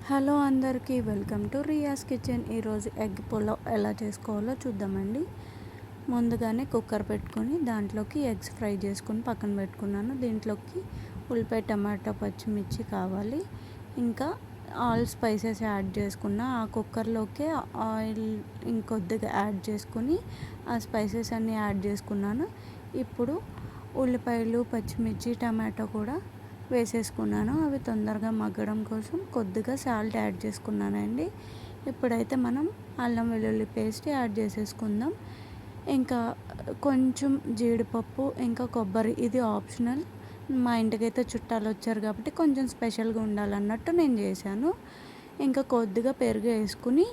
Hello అందరికీ welcome to రియాస్ kitchen. ఈరోజు egg pulao ఎలా చేసుకోవాలో చూద్దామండి. ముందుగానే కుక్కర్ పెట్టుకొని దాంట్లోకి ఎగ్స్ ఫ్రై చేసుకొని పక్కన పెట్టుకున్నాను. దీంట్లోకి ఉల్లిపాయ, టమాటా, పచ్చిమిర్చి కావాలి. ఇంకా ఆల్ స్పైసెస్ యాడ్ చేసుకున్న ఆ కుక్కర్లోకే ఆయిల్ ఇంకొద్దిగా యాడ్ చేసుకొని ఆ స్పైసెస్ అన్నీ యాడ్ చేసుకున్నాను. ఇప్పుడు ఉల్లిపాయలు, పచ్చిమిర్చి, టమాటో కూడా వేసేసుకున్నాను. అవి తొందరగా మగ్గడం కోసం కొద్దిగా సాల్ట్ యాడ్ చేసుకున్నానండి. ఇప్పుడైతే మనం అల్లం వెల్లుల్లి పేస్ట్ యాడ్ చేసేసుకుందాం. ఇంకా కొంచెం జీడిపప్పు, ఇంకా కొబ్బరి, ఇది ఆప్షనల్. మా ఇంటికైతే చుట్టాలు వచ్చారు కాబట్టి కొంచెం స్పెషల్గా ఉండాలన్నట్టు నేను చేశాను. ఇంకా కొద్దిగా పెరుగు వేసుకుని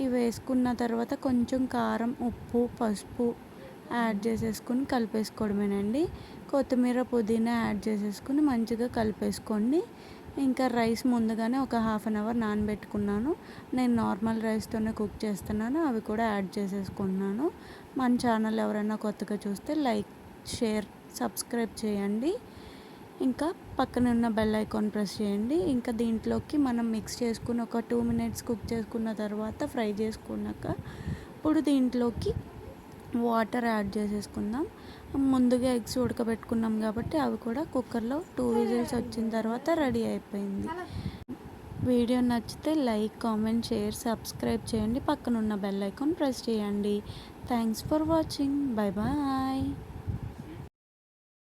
ఇవి వేసుకున్న తర్వాత కొంచెం కారం, ఉప్పు, పసుపు యాడ్ చేసేసుకుని కలిపేసుకోవడమేనండి. కొత్తిమీర, పుదీనా యాడ్ చేసేసుకుని మంచిగా కలిపేసుకోండి. ఇంకా రైస్ ముందుగానే ఒక హాఫ్ అన్ అవర్ నానబెట్టుకున్నాను. నేను నార్మల్ రైస్తోనే కుక్ చేస్తున్నాను. అవి కూడా యాడ్ చేసేసుకున్నాను. మన ఛానల్ ఎవరైనా కొత్తగా చూస్తే లైక్, షేర్, సబ్స్క్రైబ్ చేయండి. ఇంకా పక్కన ఉన్న బెల్ ఐకాన్ ప్రెస్ చేయండి. ఇంకా దీంట్లోకి మనం మిక్స్ చేసుకుని ఒక 2 మినిట్స్ కుక్ చేసుకున్న తర్వాత ఫ్రై చేసుకున్నాక ఇప్పుడు దీంట్లోకి వాటర్ యాడ్ చేసేసుకుందాం. ముందుగా ఎగ్స్ ఉడకబెట్టుకున్నాం కాబట్టి అవి కూడా కుక్కర్లో 2 విజిల్స్ వచ్చిన తర్వాత రెడీ అయిపోయింది. వీడియో నచ్చితే లైక్, కామెంట్, షేర్, సబ్స్క్రైబ్ చేయండి. పక్కన ఉన్న బెల్ ఐకాన్ ప్రెస్ చేయండి. Thanks for watching. Bye bye.